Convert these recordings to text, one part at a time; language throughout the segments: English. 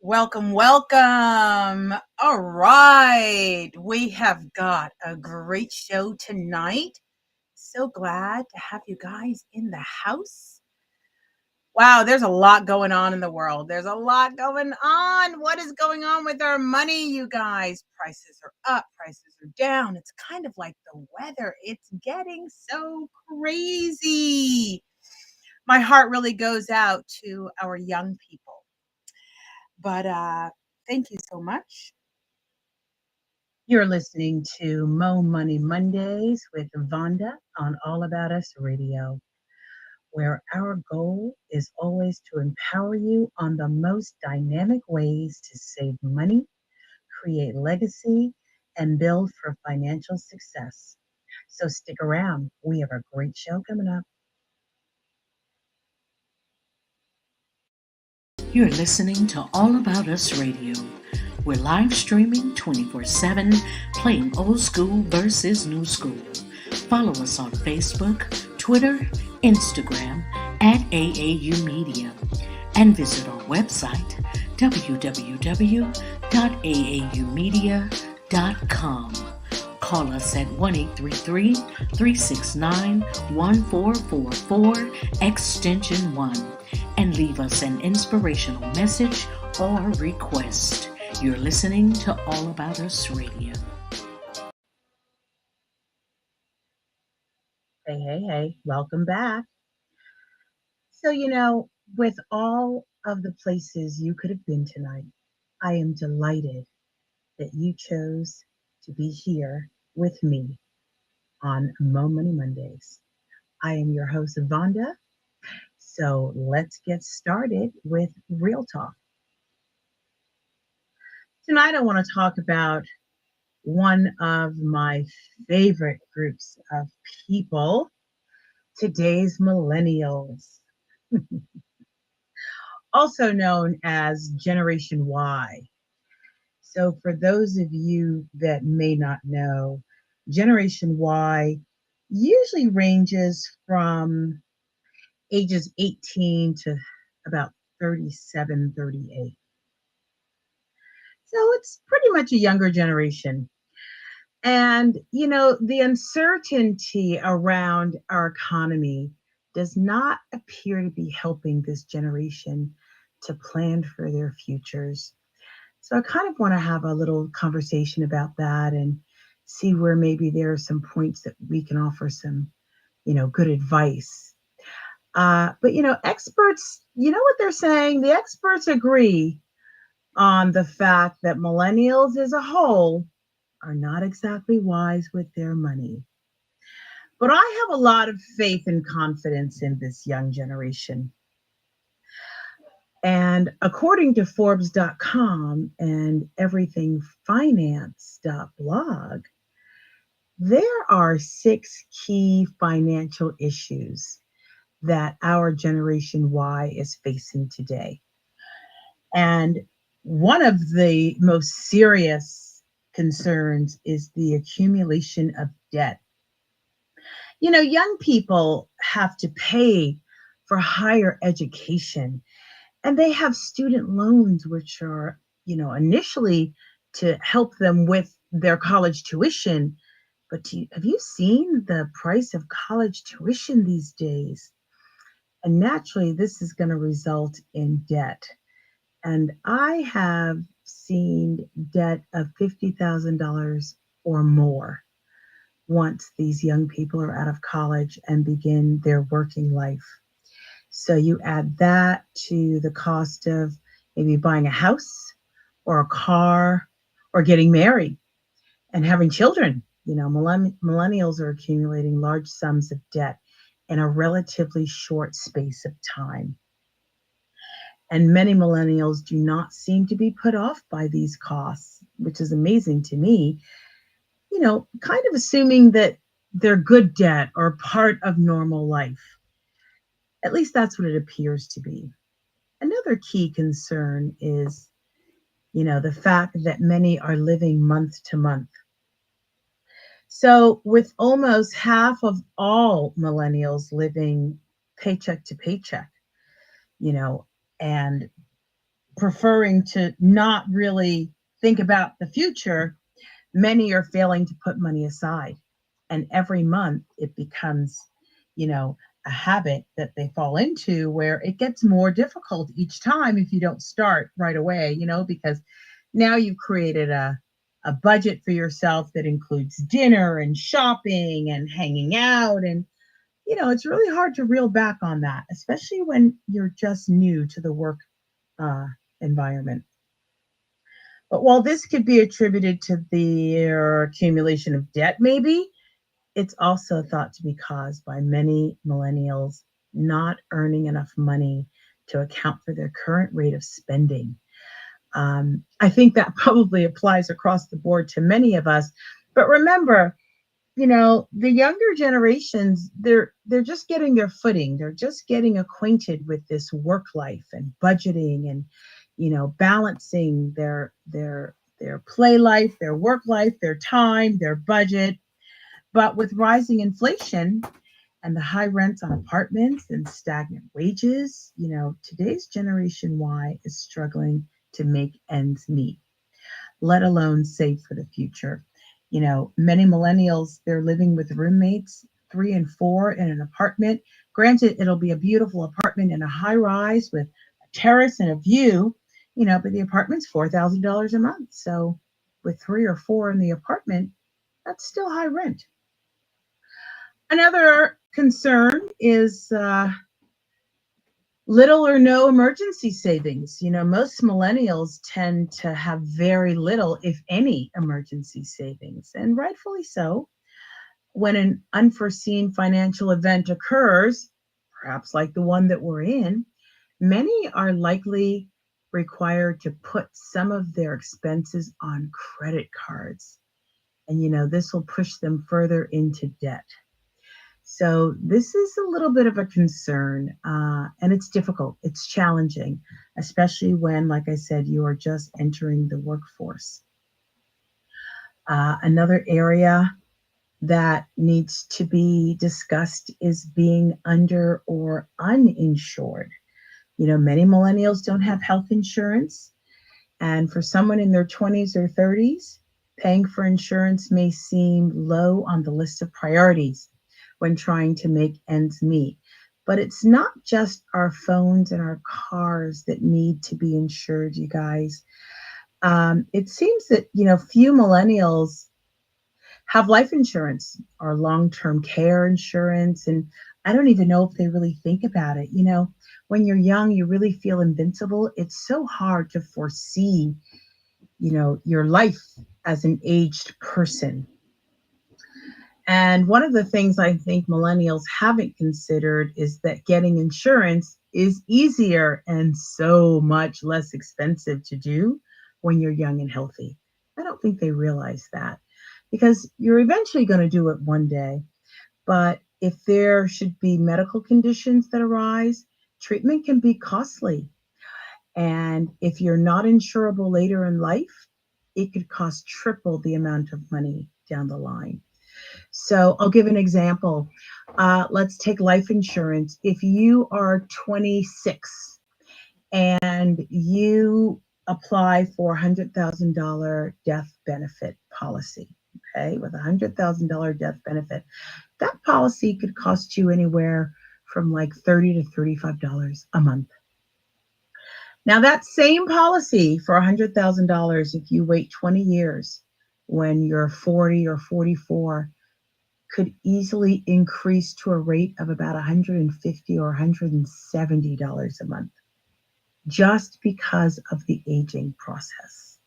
Welcome, welcome. All right. We have got a great show tonight. So glad to have you guys in the house. Wow, there's a lot going on in the world. There's a lot going on. What is going on with our money, you guys? Prices are up, prices are down. It's kind of like the weather. It's getting so crazy. My heart really goes out to our young people. But thank you so much. You're listening to Mo Money Mondays with Vanda on All About Us Radio, where our goal is always to empower you on the most dynamic ways to save money, create legacy, and build for financial success. So stick around. We have a great show coming up. You're listening to All About Us Radio. We're live streaming 24/7, playing old school versus new school. Follow us on Facebook, Twitter, Instagram at AAU Media, and visit our website www.aaumedia.com. Call us at 1-833-369-1444, extension 1, and leave us an inspirational message or request. You're listening to All About Us Radio. Hey, welcome back. So, with all of the places you could have been tonight, I am delighted that you chose to be here with me on Mo Money Mondays. I am your host, Vanda. So let's get started with Real Talk. Tonight, I want to talk about one of my favorite groups of people, today's millennials, also known as Generation Y. So, for those of you that may not know, Generation Y usually ranges from ages 18 to about 37, 38. So, it's pretty much a younger generation. And, the uncertainty around our economy does not appear to be helping this generation to plan for their futures. So I kind of want to have a little conversation about that and see where maybe there are some points that we can offer some, good advice. But, experts, you know what they're saying? The experts agree on the fact that millennials as a whole are not exactly wise with their money. But I have a lot of faith and confidence in this young generation. And according to Forbes.com and everythingfinance.blog, there are 6 key financial issues that our Generation Y is facing today. And one of the most serious concerns is the accumulation of debt. Young people have to pay for higher education, and they have student loans, which are, initially to help them with their college tuition. But have you seen the price of college tuition these days? And naturally, this is going to result in debt. And I have seen debt of $50,000 or more once these young people are out of college and begin their working life. So you add that to the cost of maybe buying a house or a car or getting married and having children. Millennials are accumulating large sums of debt in a relatively short space of time. And many millennials do not seem to be put off by these costs, which is amazing to me, kind of assuming that they're good debt or part of normal life. At least that's what it appears to be. Another key concern is, the fact that many are living month to month. So, with almost half of all millennials living paycheck to paycheck, you know, and preferring to not really think about the future, many are failing to put money aside. And every month it becomes, you know, a habit that they fall into where it gets more difficult each time if you don't start right away, because now you've created a budget for yourself that includes dinner and shopping and hanging out. And, it's really hard to reel back on that, especially when you're just new to the work uh, environment. But while this could be attributed to their accumulation of debt, maybe, it's also thought to be caused by many millennials not earning enough money to account for their current rate of spending. I think that probably applies across the board to many of us. But remember, the younger generations, they're just getting their footing. They're just getting acquainted with this work life and budgeting and, balancing their play life, their work life, their time, their budget. But with rising inflation and the high rents on apartments and stagnant wages, today's Generation Y is struggling to make ends meet, let alone save for the future. Many millennials, they're living with roommates, three and four in an apartment. Granted, it'll be a beautiful apartment in a high rise with a terrace and a view, but the apartment's $4,000 a month. So with three or four in the apartment, that's still high rent. Another concern is little or no emergency savings. Most millennials tend to have very little, if any, emergency savings, and rightfully so. When an unforeseen financial event occurs, perhaps like the one that we're in, many are likely required to put some of their expenses on credit cards. And, this will push them further into debt. So this is a little bit of a concern, and it's difficult. It's challenging, especially when, like I said, you are just entering the workforce. Another area that needs to be discussed is being under or uninsured. Many millennials don't have health insurance, and for someone in their 20s or 30s, paying for insurance may seem low on the list of priorities when trying to make ends meet. But it's not just our phones and our cars that need to be insured, you guys. It seems that, few millennials have life insurance or long term care insurance. And I don't even know if they really think about it. When you're young, you really feel invincible. It's so hard to foresee, your life as an aged person. And one of the things I think millennials haven't considered is that getting insurance is easier and so much less expensive to do when you're young and healthy. I don't think they realize that because you're eventually going to do it one day. But if there should be medical conditions that arise, treatment can be costly. And if you're not insurable later in life, it could cost triple the amount of money down the line. So I'll give an example. Let's take life insurance. If you are 26 and you apply for a $100,000 death benefit policy, okay, with a $100,000 death benefit, that policy could cost you anywhere from like $30 to $35 a month. Now, that same policy for $100,000, if you wait 20 years when you're 40 or 44, could easily increase to a rate of about $150 or $170 a month just because of the aging process.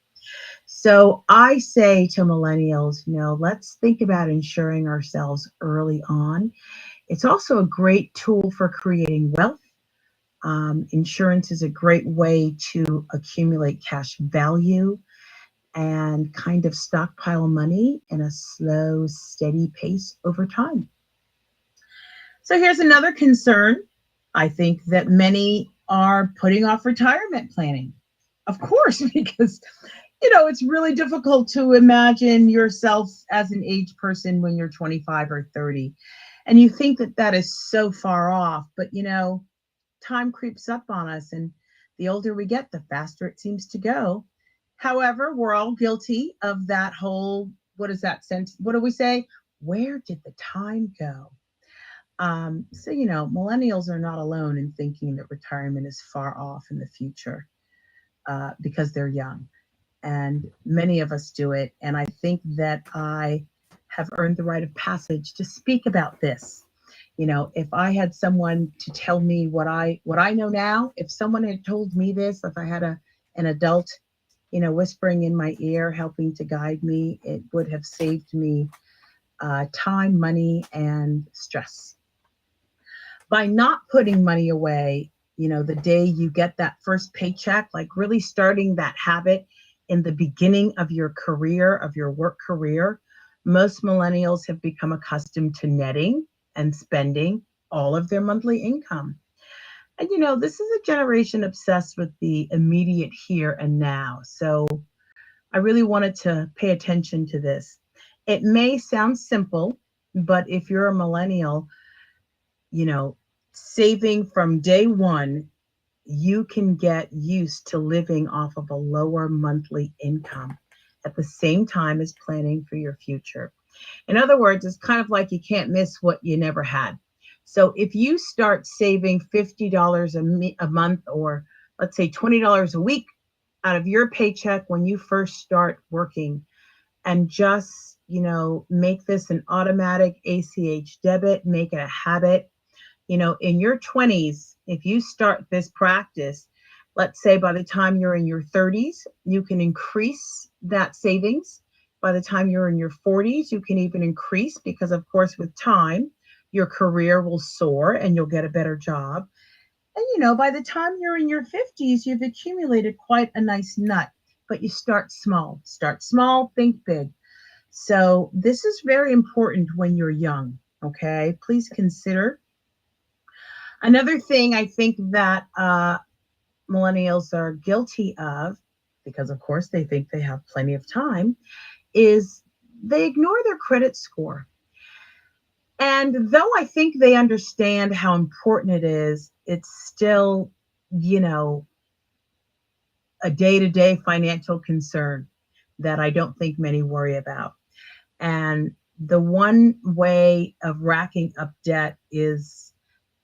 So I say to millennials, let's think about insuring ourselves early on. It's also a great tool for creating wealth. Insurance is a great way to accumulate cash value and kind of stockpile money in a slow, steady pace over time. So here's another concern. I think that many are putting off retirement planning. Of course, because it's really difficult to imagine yourself as an aged person when you're 25 or 30. And you think that that is so far off, but time creeps up on us, and The older we get, the faster it seems to go. However, we're all guilty of that whole, what is that sense? What do we say? Where did the time go? So, millennials are not alone in thinking that retirement is far off in the future because they're young. And many of us do it. And I think that I have earned the right of passage to speak about this. If I had someone to tell me what I know now, if someone had told me this, if I had an adult, whispering in my ear, helping to guide me, it would have saved me time, money, and stress. By not putting money away, the day you get that first paycheck, like really starting that habit in the beginning of your career, of your work career, most millennials have become accustomed to netting and spending all of their monthly income. And this is a generation obsessed with the immediate here and now. So I really wanted to pay attention to this. It may sound simple, but if you're a millennial, you know, saving from day one, you can get used to living off of a lower monthly income at the same time as planning for your future. In other words, it's kind of like you can't miss what you never had. So if you start saving $50 a month, or let's say $20 a week out of your paycheck when you first start working, and just, make this an automatic ACH debit, make it a habit. In your 20s, if you start this practice, let's say by the time you're in your 30s, you can increase that savings. By the time you're in your 40s, you can even increase, because, of course, with time, your career will soar and you'll get a better job. And, by the time you're in your 50s, you've accumulated quite a nice nut. But you start small. Start small, think big. So this is very important when you're young. Okay, please consider. Another thing I think that millennials are guilty of, because of course they think they have plenty of time, is they ignore their credit score. And though I think they understand how important it is, it's still, you know, a day to day financial concern that I don't think many worry about. And the one way of racking up debt is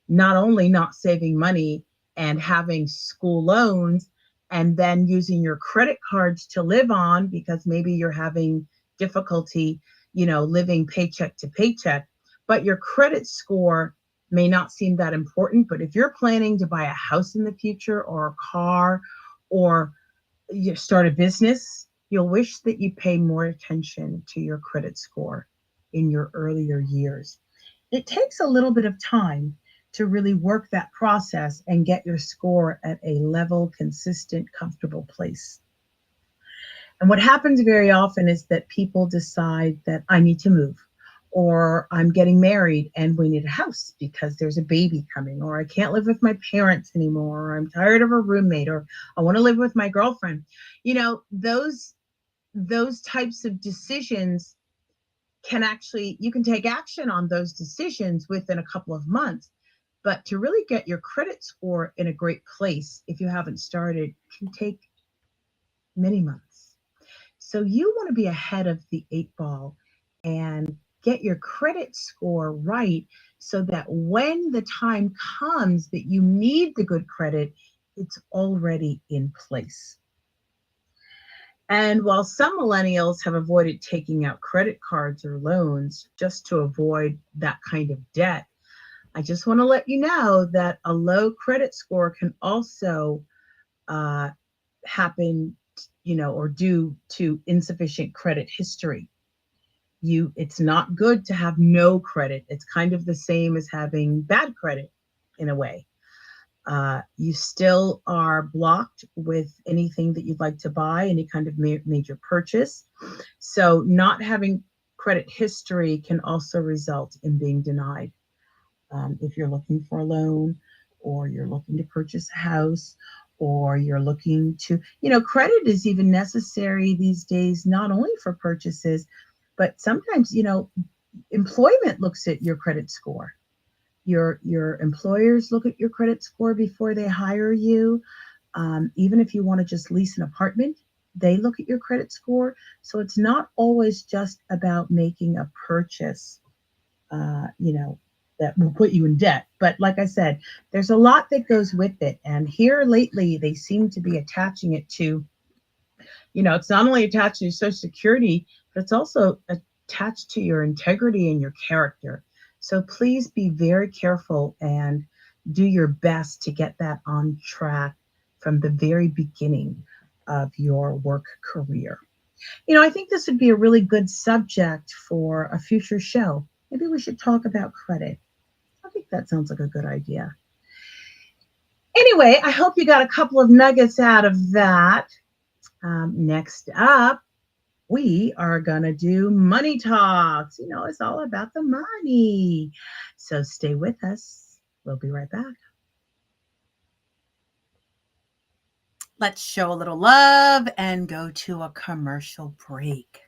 not only not saving money and having school loans, and then using your credit cards to live on because maybe you're having difficulty, living paycheck to paycheck, but your credit score may not seem that important. But if you're planning to buy a house in the future, or a car, or you start a business, you'll wish that you pay more attention to your credit score in your earlier years. It takes a little bit of time to really work that process and get your score at a level, consistent, comfortable place. And what happens very often is that people decide that I need to move, or I'm getting married and we need a house because there's a baby coming, or I can't live with my parents anymore, or I'm tired of a roommate, or I want to live with my girlfriend. Those types of decisions you can take action on those decisions within a couple of months. But to really get your credit score in a great place, if you haven't started, can take many months. So you want to be ahead of the eight ball and get your credit score right, so that when the time comes that you need the good credit, it's already in place. And while some millennials have avoided taking out credit cards or loans just to avoid that kind of debt, I just want to let you know that a low credit score can also uh, happen, or due to insufficient credit history. It's not good to have no credit. It's kind of the same as having bad credit in a way. You still are blocked with anything that you'd like to buy, any kind of major purchase. So not having credit history can also result in being denied. If you're looking for a loan, or you're looking to purchase a house, or you're looking to, credit is even necessary these days, not only for purchases, but sometimes, employment looks at your credit score. Your employers look at your credit score before they hire you. Even if you want to just lease an apartment, they look at your credit score. So it's not always just about making a purchase, uh, you know, that will put you in debt. But like I said, there's a lot that goes with it. And here lately, they seem to be attaching it to, it's not only attached to your Social Security, but it's also attached to your integrity and your character. So please be very careful and do your best to get that on track from the very beginning of your work career. I think this would be a really good subject for a future show. Maybe we should talk about credit. I think that sounds like a good idea. Anyway, I hope you got a couple of nuggets out of that. Next up, we are going to do money talks. It's all about the money. So stay with us. We'll be right back. Let's show a little love and go to a commercial break.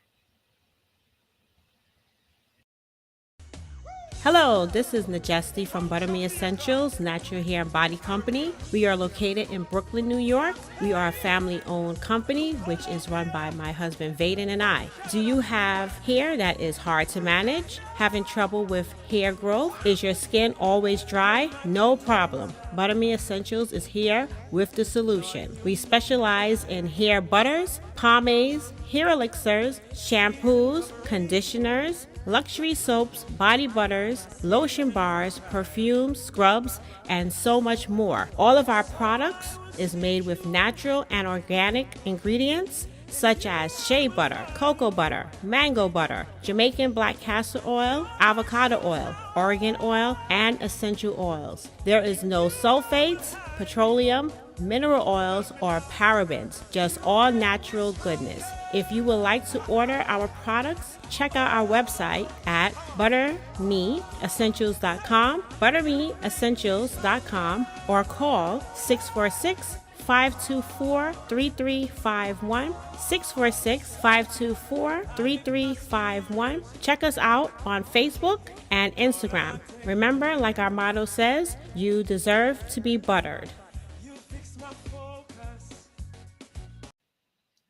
Hello, this is Najesti from Butter Me Essentials Natural Hair and Body Company. We are located in Brooklyn, New York. We are a family-owned company, which is run by my husband Vaden and I. Do you have hair that is hard to manage? Having trouble with hair growth? Is your skin always dry? No problem. Butter Me Essentials is here with the solution. We specialize in hair butters, pomades, hair elixirs, shampoos, conditioners, luxury soaps, body butters, lotion bars, perfumes, scrubs, and so much more. All of our products is made with natural and organic ingredients such as shea butter, cocoa butter, mango butter, Jamaican black castor oil, avocado oil, Oregon oil, and essential oils. There is no sulfates, petroleum, mineral oils, or parabens, just all natural goodness. If you would like to order our products, check out our website at buttermeessentials.com, buttermeessentials.com, or call 646-524-3351, 646-524-3351. Check us out on Facebook and Instagram. Remember, like our motto says, you deserve to be buttered.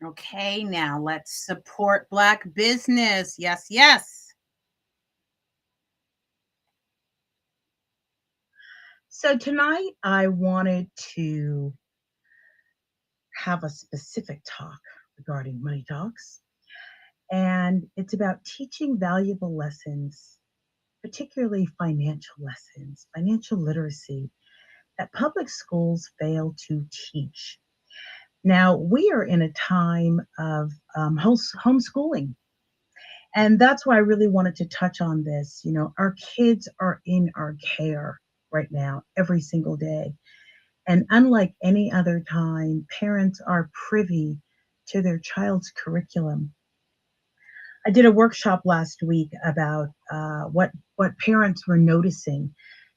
Okay, now let's support Black business. Yes, yes. So tonight I wanted to have a specific talk regarding money talks. And it's about teaching valuable lessons, particularly financial lessons, financial literacy that public schools fail to teach. Now, we are in a time of homeschooling. And that's why I really wanted to touch on this. Our kids are in our care right now, every single day. And unlike any other time, parents are privy to their child's curriculum. I did a workshop last week about what parents were noticing,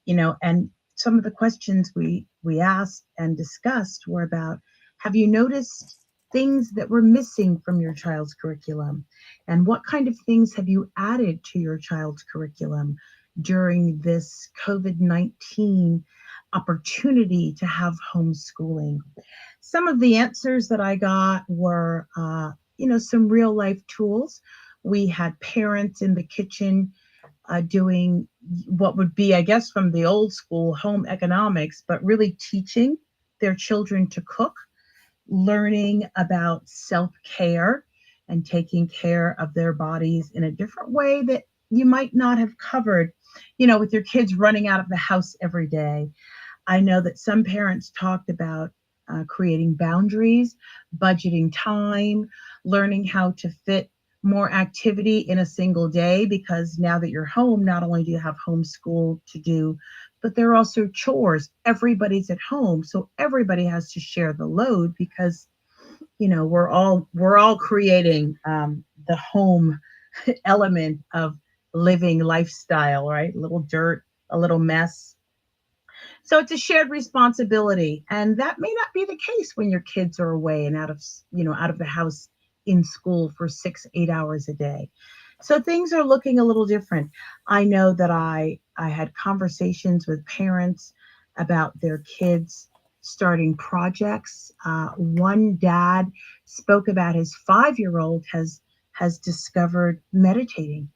and some of the questions we asked and discussed were about, have you noticed things that were missing from your child's curriculum, and what kind of things have you added to your child's curriculum during this COVID-19 opportunity to have homeschooling? Some of the answers that I got were, some real life tools. We had parents in the kitchen doing what would be, I guess, from the old school home economics, but really teaching their children to cook, learning about self care and taking care of their bodies in a different way that you might not have covered, with your kids running out of the house every day. I know that some parents talked about creating boundaries, budgeting time, learning how to fit more activity in a single day, because now that you're home, not only do you have homeschool to do, but there are also chores. Everybody's at home, so everybody has to share the load, because we're all creating the home element of living lifestyle, right? A little dirt, a little mess. So it's a shared responsibility, and that may not be the case when your kids are away and out of the house in school for 6-8 hours a day. So things are looking a little different. I know that I had conversations with parents about their kids starting projects. One dad spoke about his 5-year-old has discovered meditating,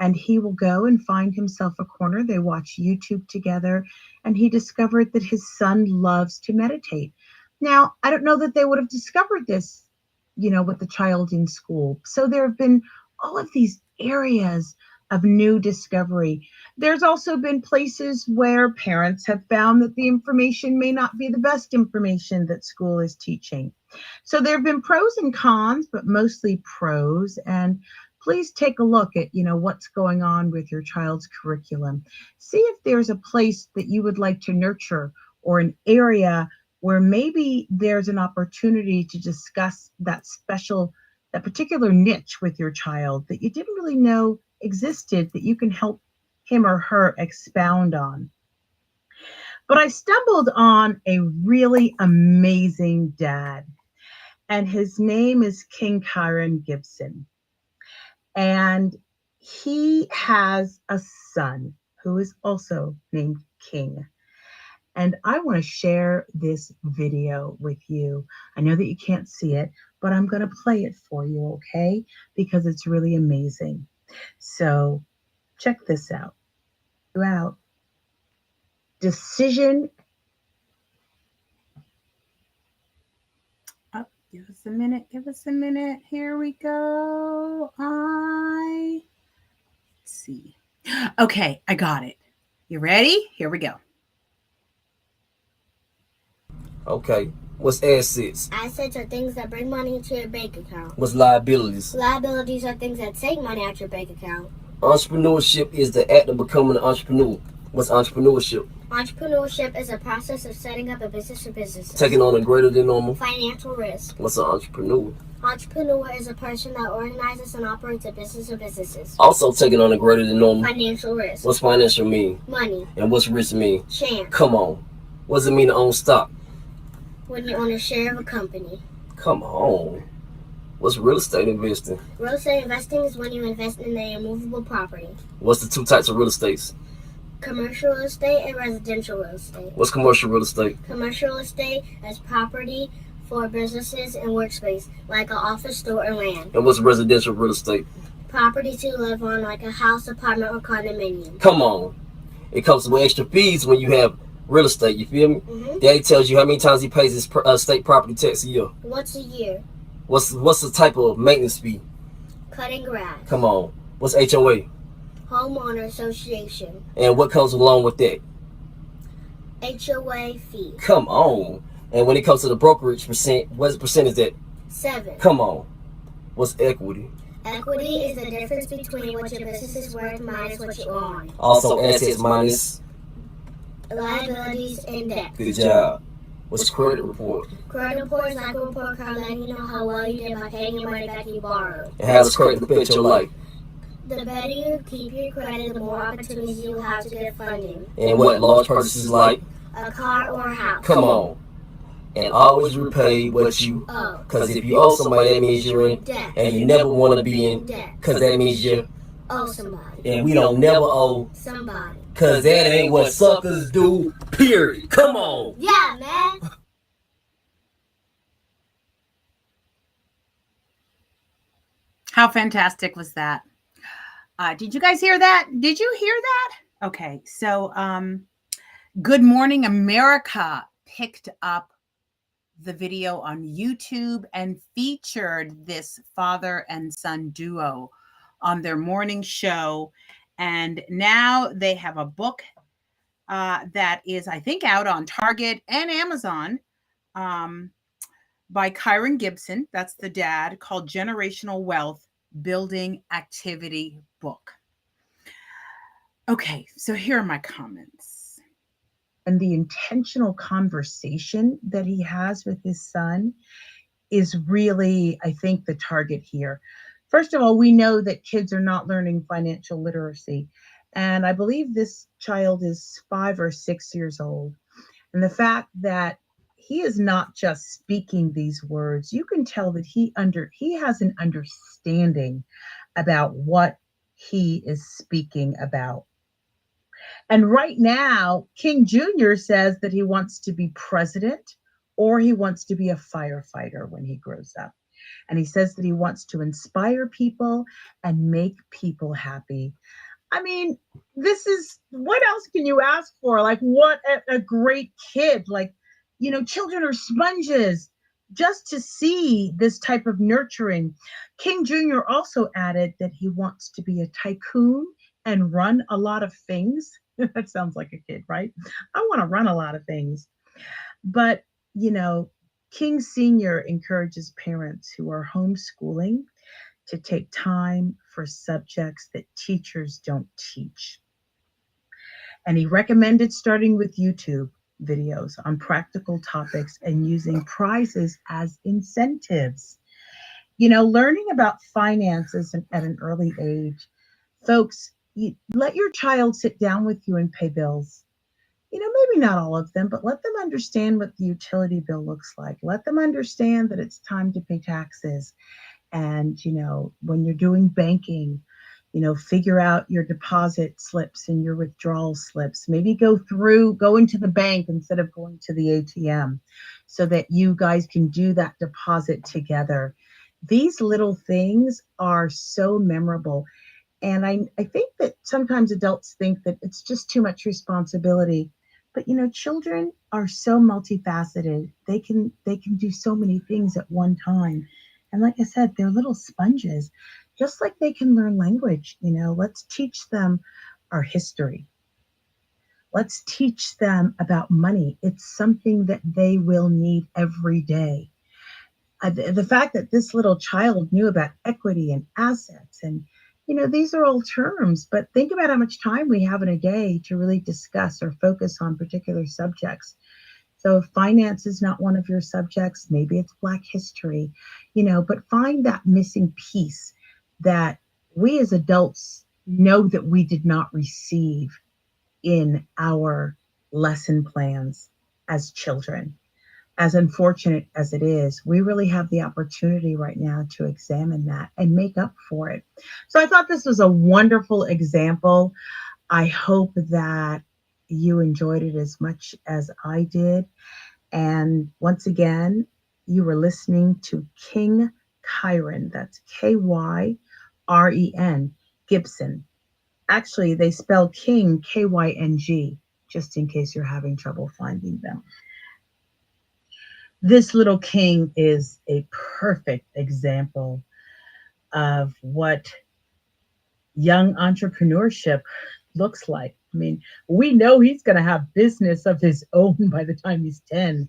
and he will go and find himself a corner. They watch YouTube together, and he discovered that his son loves to meditate. Now, I don't know that they would have discovered this, with the child in school. So there have been all of these areas of new discovery. There's also been places where parents have found that the information may not be the best information that school is teaching. So there have been pros and cons, but mostly pros. And please take a look at, what's going on with your child's curriculum. See if there's a place that you would like to nurture, or an area where maybe there's an opportunity to discuss that particular niche with your child that you didn't really know existed, that you can help him or her expound on. But I stumbled on a really amazing dad, and his name is King Kyron Gibson. And he has a son who is also named King. And I want to share this video with you. I know that you can't see it, but I'm going to play it for you, okay? Because it's really amazing. So check this out. Decision. Oh, give us a minute. Give us a minute. Here we go. Let's see. Okay, I got it. You ready? Here we go. Okay. What's assets? Assets are things that bring money into your bank account. What's liabilities? Liabilities are things that take money out your bank account. Entrepreneurship is the act of becoming an entrepreneur. What's entrepreneurship? Entrepreneurship is a process of setting up a business or businesses. Taking on a greater than normal. Financial risk. What's an entrepreneur? Entrepreneur is a person that organizes and operates a business or businesses. Also taking on a greater than normal. Financial risk. What's financial mean? Money. And what's risk mean? Chance. Come on. What does it mean to own stock? When you own a share of a company. Come on. What's real estate investing? Real estate investing is when you invest in a immovable property. What's the two types of real estates? Commercial real estate and residential real estate. What's commercial real estate? Commercial real estate is property for businesses and workspace, like an office, store, and land. And what's residential real estate? Property to live on, like a house, apartment, or condominium. Come on. It comes with extra fees when you have real estate, you feel me? Mm-hmm. Daddy tells you how many times he pays his state property tax a year. Once a year. What's the type of maintenance fee? Cutting grass. Come on. What's HOA? Homeowner Association. And what comes along with that? HOA fee. Come on. And when it comes to the brokerage percent, what percent is that? 7. Come on. What's equity? Equity is the difference between what your business is worth minus what you own. Also assets minus liabilities and debt. Good job. What's credit report? Credit report is like a report card letting you know how well you did by paying your money back you borrowed. And how does credit affect your life? The better you keep your credit, the more opportunities you will have to get funding. And what large purchases like? A car or a house. Come on. And always repay what you owe. Because if you owe somebody, that means you're in debt. And you never want to be in debt. Because that means you owe somebody. And we don't never owe somebody. Because that ain't what suckers do, period. Come on. Yeah, man. How fantastic was that? Did you guys hear that? Did you hear that? Okay, so Good Morning America picked up the video on YouTube and featured this father and son duo on their morning show. And now they have a book that is, I think, out on Target and Amazon by Kyron Gibson. That's the dad, called Generational Wealth Building Activity Book. Okay, so here are my comments. And the intentional conversation that he has with his son is really, I think, the target here. First of all, we know that kids are not learning financial literacy. And I believe this child is 5 or 6 years old. And the fact that he is not just speaking these words, you can tell that he has an understanding about what he is speaking about. And right now, King Jr. says that he wants to be president or he wants to be a firefighter when he grows up. And he says that he wants to inspire people and make people happy. I mean, this is what else can you ask for? Like, what a great kid. Like, children are sponges. Just to see this type of nurturing. King Jr. also added that he wants to be a tycoon and run a lot of things. That sounds like a kid, right? I want to run a lot of things. But, you know, King Sr. encourages parents who are homeschooling to take time for subjects that teachers don't teach. And he recommended starting with YouTube videos on practical topics and using prizes as incentives. Learning about finances at an early age, folks, let your child sit down with you and pay bills. Maybe not all of them, but let them understand what the utility bill looks like. Let them understand that it's time to pay taxes. And, when you're doing banking, figure out your deposit slips and your withdrawal slips. Maybe go into the bank instead of going to the ATM so that you guys can do that deposit together. These little things are so memorable. And I think that sometimes adults think that it's just too much responsibility. But children are so multifaceted. They can do so many things at one time. And like I said, they're little sponges. Just like they can learn language, let's teach them our history. Let's teach them about money. It's something that they will need every day. The fact that this little child knew about equity and assets and these are all terms, but think about how much time we have in a day to really discuss or focus on particular subjects. So if finance is not one of your subjects, maybe it's Black history, but find that missing piece that we as adults know that we did not receive in our lesson plans as children. As unfortunate as it is, we really have the opportunity right now to examine that and make up for it. So I thought this was a wonderful example. I hope that you enjoyed it as much as I did. And once again, you were listening to King Kyren. That's Kyren, Gibson. Actually, they spell King Kyng, just in case you're having trouble finding them. This little king is a perfect example of what young entrepreneurship looks like. I mean, we know he's going to have business of his own by the time he's 10.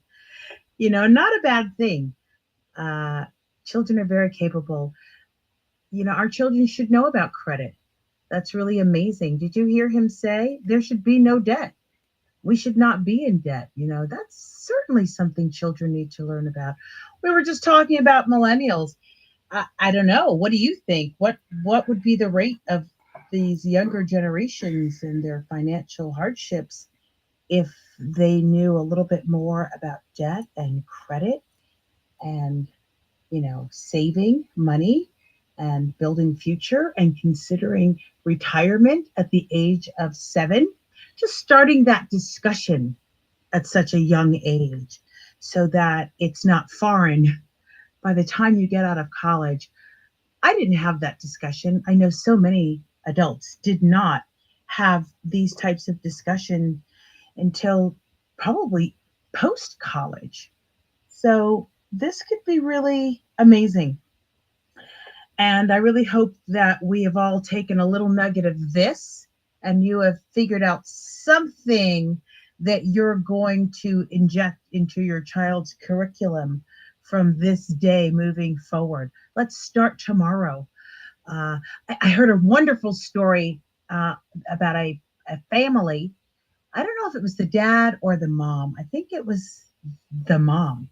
Not a bad thing. Children are very capable. Our children should know about credit. That's really amazing. Did you hear him say there should be no debt? We should not be in debt. That's certainly something children need to learn about. We were just talking about millennials. I don't know. What do you think? What would be the rate of these younger generations and their financial hardships if they knew a little bit more about debt and credit and, saving money and building future and considering retirement at the age of 7? Just starting that discussion at such a young age so that it's not foreign by the time you get out of college. I didn't have that discussion. I know so many adults did not have these types of discussion until probably post college. So this could be really amazing. And I really hope that we have all taken a little nugget of this and you have figured out something that you're going to inject into your child's curriculum from this day moving forward. Let's start tomorrow. I heard a wonderful story about a family. I don't know if it was the dad or the mom. I think it was the mom.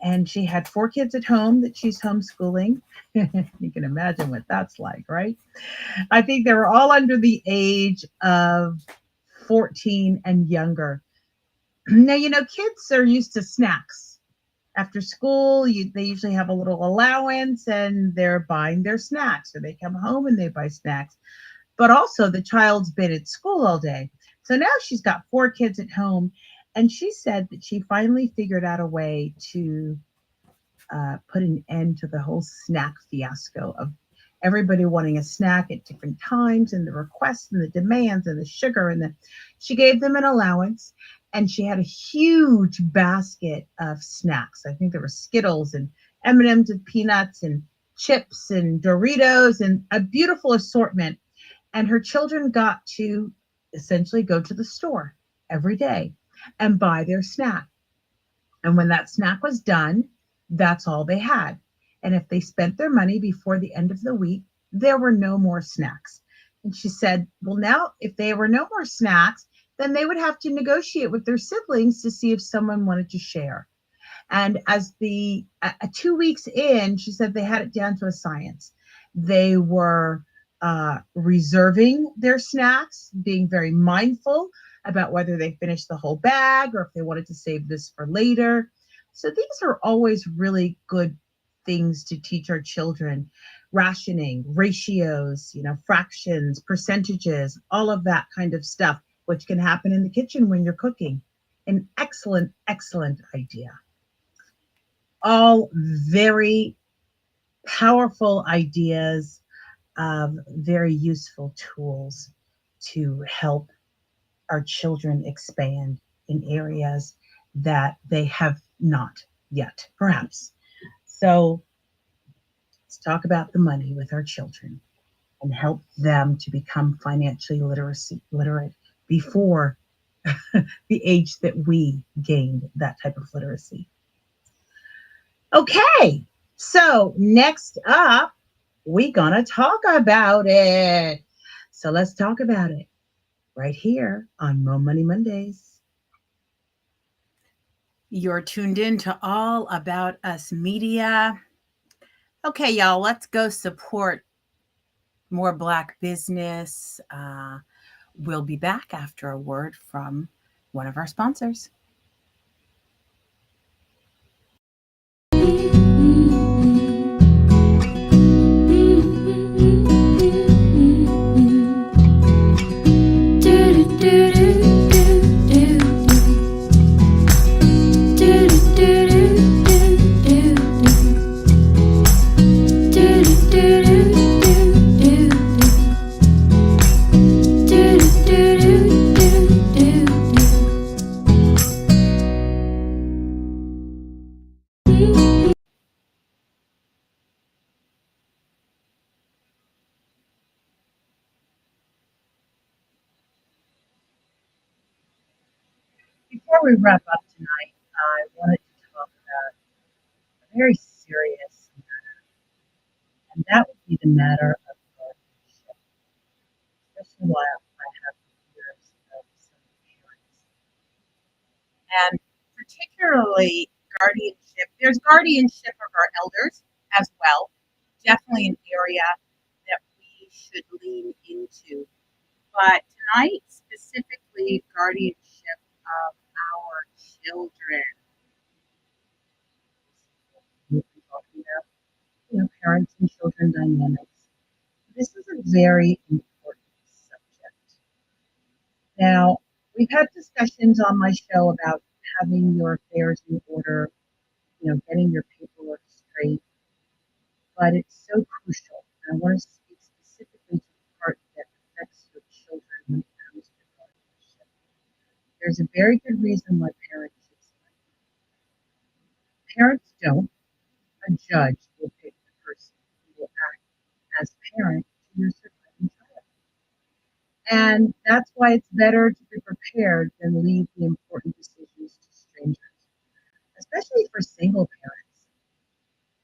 And she had 4 kids at home that she's homeschooling. You can imagine what that's like, right? I think they were all under the age of 14 and younger. Now, kids are used to snacks. After school, they usually have a little allowance and they're buying their snacks, or they come home and they buy snacks. But also, the child's been at school all day. So now she's got 4 kids at home, and she said that she finally figured out a way to put an end to the whole snack fiasco of everybody wanting a snack at different times and the requests and the demands and the sugar and the she gave them an allowance, and she had a huge basket of snacks. I think there were Skittles and M&Ms with peanuts and chips and Doritos and a beautiful assortment, and her children got to essentially go to the store every day and buy their snack. And when that snack was done, that's all they had. And if they spent their money before the end of the week, there were no more snacks. And she said, well, now if there were no more snacks, then they would have to negotiate with their siblings to see if someone wanted to share. And as the 2 weeks in, she said they had it down to a science. They were reserving their snacks, being very mindful about whether they finished the whole bag or if they wanted to save this for later. So these are always really good things to teach our children. Rationing, ratios, fractions, percentages, all of that kind of stuff, which can happen in the kitchen when you're cooking. An excellent, excellent idea. All very powerful ideas of very useful tools to help our children expand in areas that they have not yet, perhaps. So let's talk about the money with our children and help them to become financially literate before the age that we gained that type of literacy. Okay, so next up, we're gonna talk about it. So let's talk about it right here on Mo Money Mondays. You're tuned in to All About Us Media. Okay, y'all, let's go support more Black business. We'll be back after a word from one of our sponsors. Before we wrap up tonight, I wanted to talk about a very serious matter, and that would be the matter of guardianship, especially while I have years of some parents. And particularly guardianship, there's guardianship of our elders as well, definitely an area that we should lean into. But tonight, specifically, guardianship of our children. We've been talking about, parents and children dynamics. This is a very important subject. Now, we've had discussions on my show about having your affairs in order, getting your paperwork straight, but it's so crucial. And I want to speak specifically to the part that affects your children when it comes to guardianship. There's a very good reason why parents should sign. Parents don't. A judge will pick the person who will act as parent to your surviving child. And that's why it's better to be prepared than leave the important decisions to strangers, especially for single parents.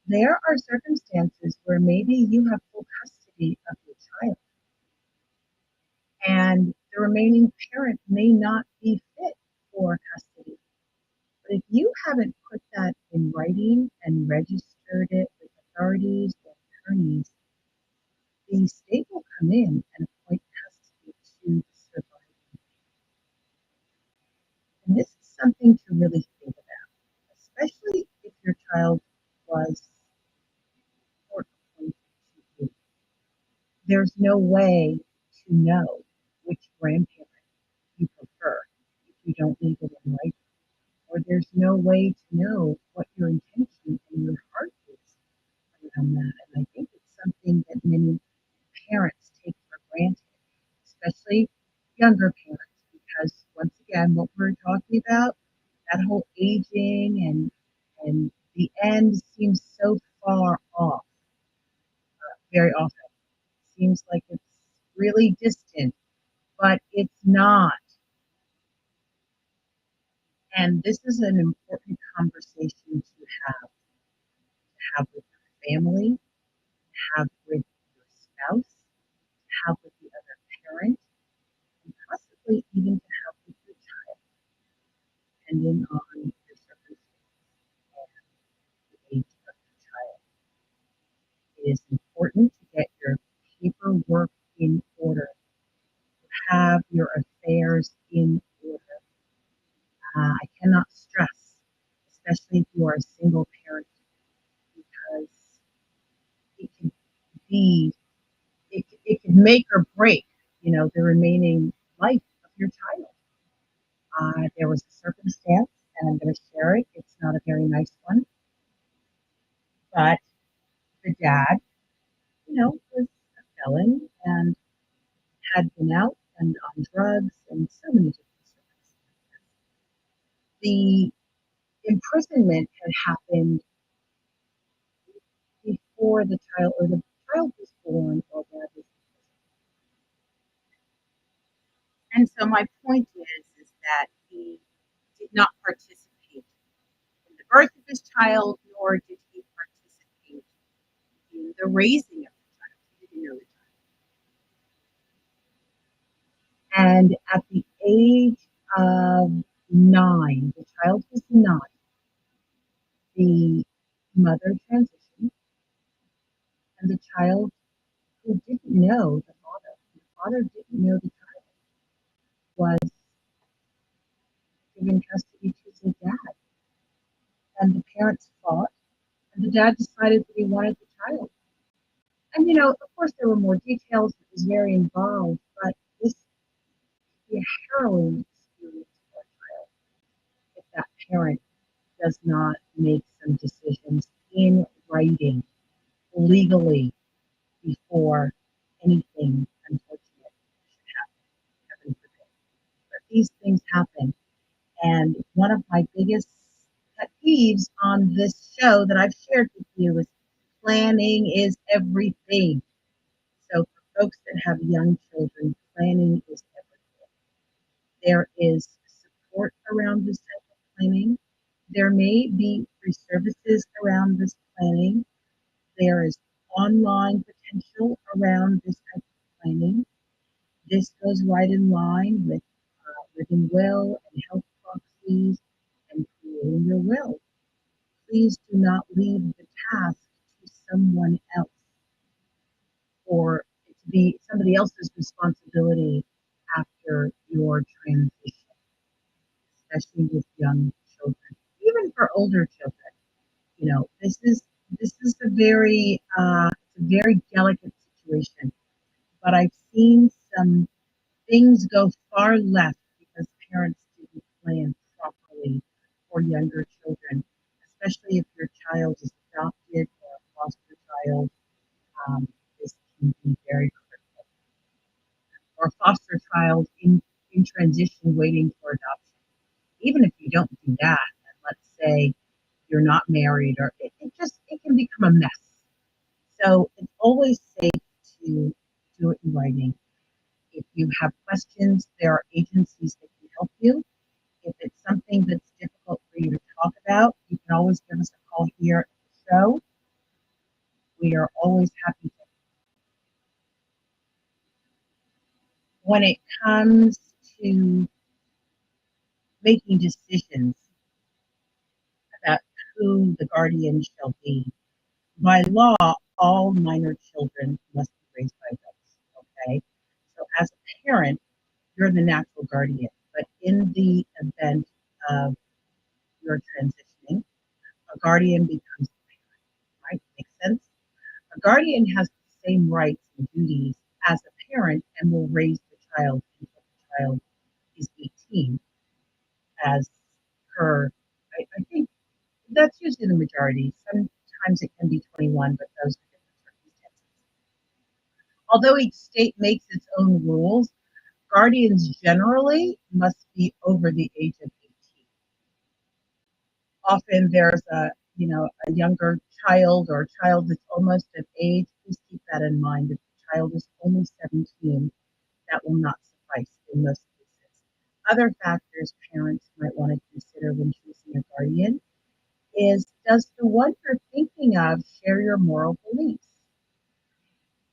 There are circumstances where maybe you have full custody of your child, and the remaining parent may not be fit for custody. But if you haven't put that in writing and registered it with authorities or attorneys, the state will come in and appoint custody to the survivor. And this is something to really think about, especially if your child was court appointed to you. There's no way to know which grandparent you you don't leave it in writing, or there's no way to know what your intention and your heart is around that. And I think it's something that many parents take for granted, especially younger parents, because once again, what we're talking about, that whole aging and the end seems so far off very often. Seems like it's really distant, but it's not. And this is an important conversation to have with your family, have with your spouse, to have with the other parent, and possibly even to have with your child, depending on your circumstances and the age of your child. It is important to get your paperwork in order, to have your affairs in order. I cannot stress, especially if you are a single parent, because it can be, it can make or break, the remaining life of your child. There was a circumstance, and I'm going to share it. It's not a very nice one, but the dad, was a felon and had been out and on drugs and so many different circumstances. The imprisonment had happened before the child or the child was born or dad was. And so my point is that he did not participate in the birth of his child, nor did he participate in the raising of the child. He didn't know the child. And at the age of 9, the child was 9, the mother transitioned, and the child who didn't know the father didn't know the child, was given custody to the dad. And the parents fought, and the dad decided that he wanted the child. And, of course, there were more details. It was very involved, but this could be a harrowing experience for a child if that parent does not make some decisions in writing legally before anything unfortunate should happen. Heaven forbid. But these things happen. And one of my biggest pet peeves on this show that I've shared with you is planning is everything. So for folks that have young children, planning is everything. There is support around this type of planning. There may be free services around this planning. There is online potential around this type of planning. This goes right in line with living will and health proxies and creating your will. Please do not leave the task to someone else, or it to be somebody else's responsibility after your transition, especially with young children, even for older children. This is a very delicate situation, but I've seen some things go far left because parents didn't plan properly for younger children, especially if your child is adopted or a foster child. This can be very critical. Or a foster child in transition waiting for adoption. Even if you don't do that, and let's say you're not married, or it can become a mess. So it's always safe to do it in writing. If you have questions, there are agencies that can help you. If it's something that's difficult for you to talk about, you can always give us a call here at the show. We are always happy to. When it comes to making decisions about who the guardian shall be, by law, all minor children must be raised by adults. Okay? So as a parent, you're the natural guardian. But in the event of your transitioning, a guardian becomes a parent, right? Makes sense? A guardian has the same rights and duties as a parent and will raise the child until the child is 18. as per, I think that's usually the majority. Sometimes it can be 21, but those are different circumstances. Although each state makes its own rules, guardians generally must be over the age of 18. Often there's a younger child or a child that's almost of age. Please keep that in mind. If the child is only 17, that will not suffice in most cases. Other factors parents might want to consider when choosing a guardian is, does the one you're thinking of share your moral beliefs?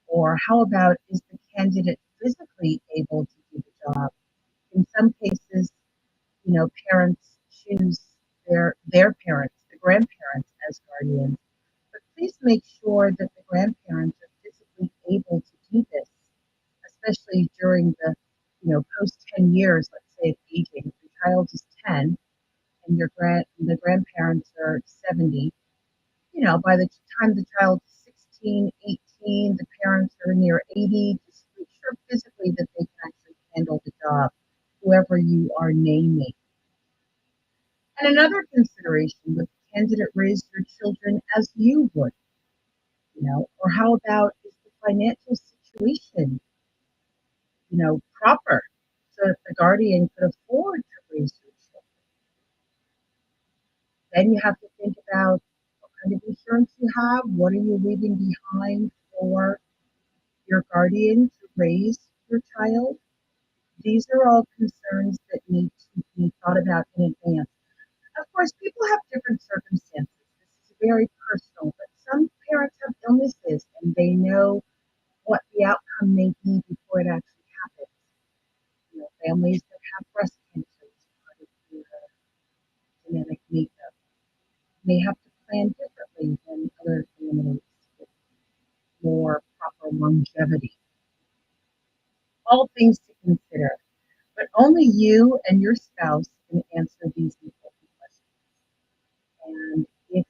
Or how about, is the candidate physically able to do the job? In some cases, parents choose their parents, the grandparents, as guardians. But please make sure that the grandparents are physically able to do this, especially during post 10 years, let's say, of aging. If the child is 10 and the grandparents are 70, by the time the child is 16, 18, the parents are near 80. Just make sure physically that they can actually handle the job, whoever you are naming. And another consideration, would the candidate raise their children as you would? Or how about, is the financial situation, proper, so that the guardian could afford to raise their children? Then you have to think about what kind of insurance you have. What are you leaving behind for your guardian to raise your child? These are all concerns that need to be thought about in advance. Of course, people have different circumstances. This is very personal, but some parents have illnesses and they know what the outcome may be before it actually happens. Families that have breast cancer as part of their genetic makeup may have to plan differently than other families with more proper longevity. All things to consider, but only you and your spouse can answer these important questions. And if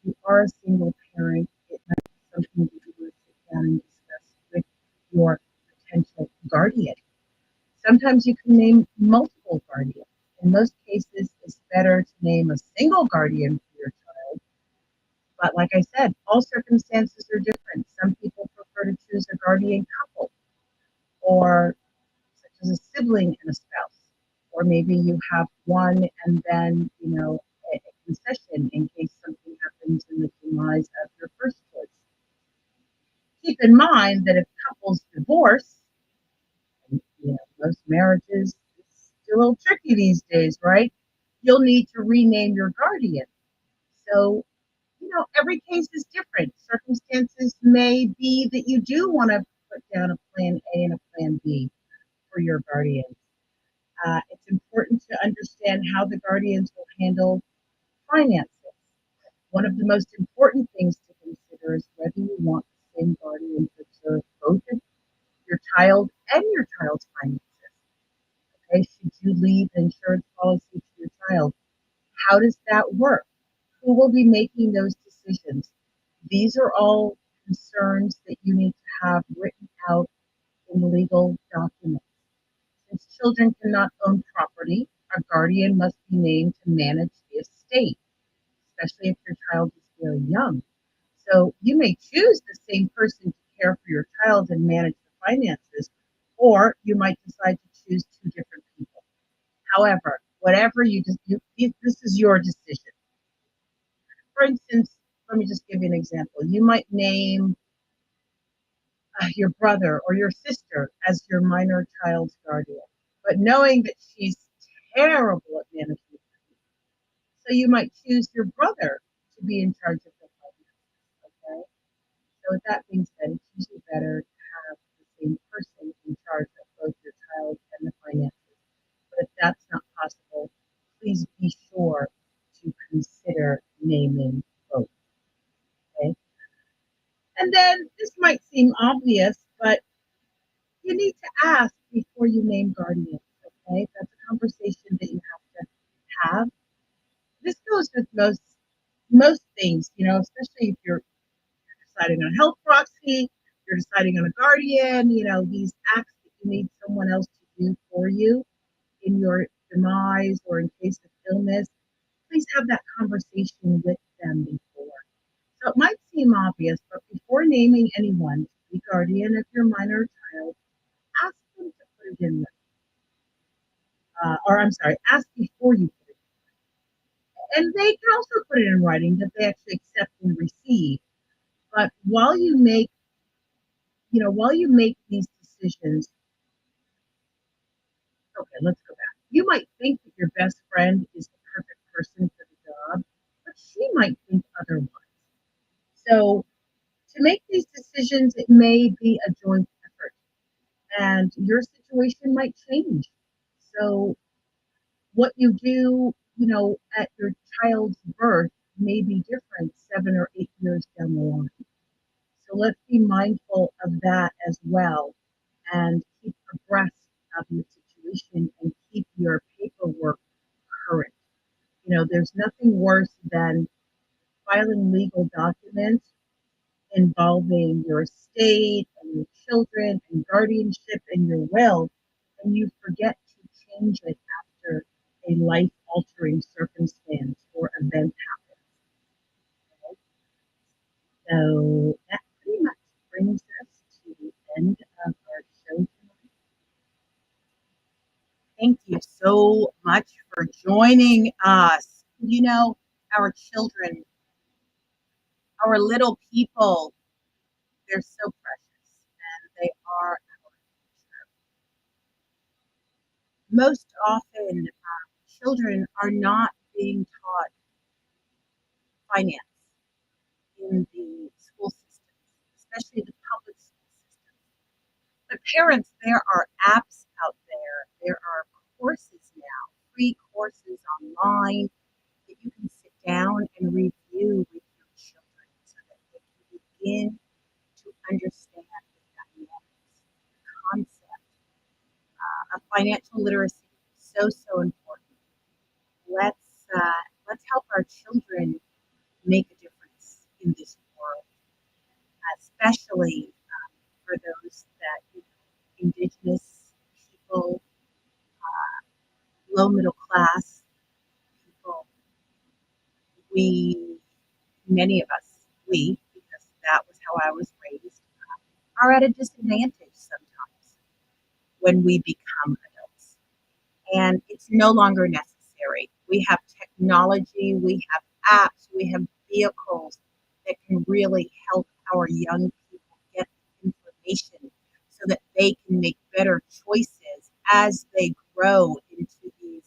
you are a single parent, it might be something that you want to sit down and discuss with your potential guardian. Sometimes you can name multiple guardians. In most cases, it's better to name a single guardian for your child. But like I said, all circumstances are different. Some people prefer to choose a guardian couple, or such as a sibling and a spouse. Or maybe you have one and then, a concession in case something happens in the demise of your first choice. Keep in mind that if couples divorce, and, most marriages, it's still a little tricky these days, right? You'll need to rename your guardian. So, every case is different. Circumstances may be that you do want to put down a plan A and a plan B for your guardians. It's important to understand how the guardians will handle finances. One of the most important things to consider is whether you want the same guardian to observe both of your child and your child's finances. Okay, should you leave an insurance policy to your child? How does that work? Who will be making those decisions? These are all concerns that you need to have written out in legal documents. Since children cannot own property, a guardian must be named to manage the estate, especially if your child is very young. So you may choose the same person to care for your child and manage the finances, or you might decide to choose two different people. However, whatever this is your decision. For instance, let me just give you an example. You might name your brother or your sister as your minor child's guardian, but knowing that she's terrible at managing money, so you might choose your brother to be in charge of the finances. Okay. So with that being said, it's usually better to have the same person in charge of both your child and the finances. But if that's not possible, please be sure to consider naming both. Okay. And then this might seem obvious, but you need to ask before you name guardians. Okay. That's a conversation that you have to have. This goes with most things, especially if you're deciding on a health proxy, you're deciding on a guardian, these acts that you need someone else to do for you in your demise or in case of illness, please have that conversation with them before. So it might seem obvious, but before naming anyone to be guardian of your minor child, ask them to put it in, or I'm sorry, ask before you put it. And they can also put it in writing that they actually accept and receive. But while you make these decisions, okay, let's go back. You might think that your best friend is the perfect person for the job, but she might think otherwise. So to make these decisions, it may be a joint effort, and your situation might change. So what you do, at your child's birth may be different 7 or 8 years down the line. So let's be mindful of that as well and keep abreast of your situation and keep your paperwork current. There's nothing worse than filing legal documents involving your estate and your children and guardianship and your will, and you forget to change it after a life altering circumstance or event happens. Okay? So that pretty much brings us to the end of our show tonight. Thank you so much for joining us. Our children, our little people, they're so precious and they are our future. Most often, children are not being taught finance in the school systems, especially the public school systems. But parents, there are apps out there. There are courses now, free courses online that you can sit down and review with your children so that they can begin to understand the dynamics, the concept of financial literacy. So important. Let's help our children make a difference in this world, especially for those that indigenous people, low middle class people. Many of us, because that was how I was raised, are at a disadvantage sometimes when we become adults. And it's no longer necessary. We have technology, we have apps, we have vehicles that can really help our young people get information so that they can make better choices as they grow into these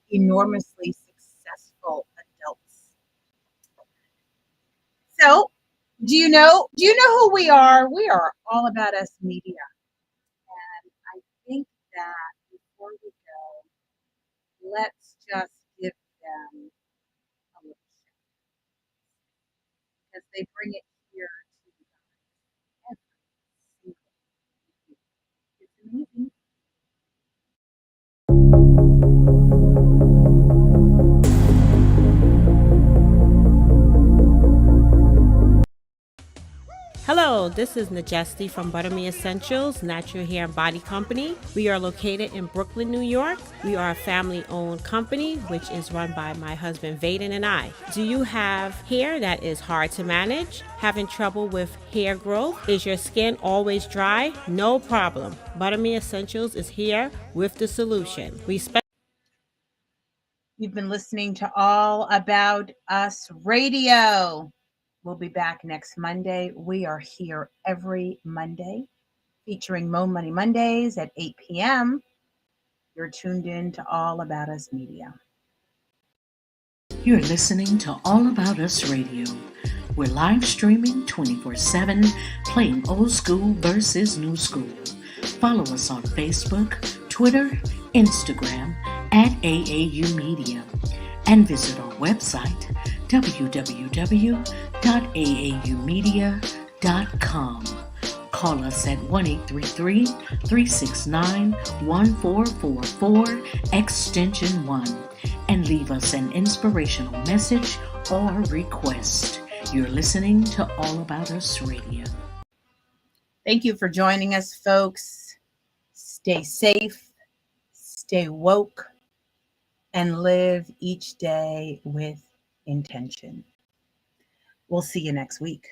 enormously successful adults. So, do you know who we are? We are All About Us Media. And I think that before we go, let's just give them a little shout because they bring it here to you guys every single week. It's amazing. Hello, this is Majesty from Butterme Essentials, Natural Hair and Body Company. We are located in Brooklyn, New York. We are a family-owned company, which is run by my husband Vaden and I. Do you have hair that is hard to manage? Having trouble with hair growth? Is your skin always dry? No problem. Butterme Essentials is here with the solution. You've been listening to All About Us Radio. We'll be back next Monday. We are here every Monday featuring Mo Money Mondays at 8 p.m. You're tuned in to All About Us Media. You're listening to All About Us Radio. We're live streaming 24/7, playing old school versus new school. Follow us on Facebook, Twitter, Instagram at AAU Media, and visit our website www.aaumedia.com. Call us at 1-833-369-1444, extension 1, and leave us an inspirational message or request. You're listening to All About Us Radio. Thank you for joining us, folks. Stay safe, stay woke, and live each day with intention. We'll see you next week.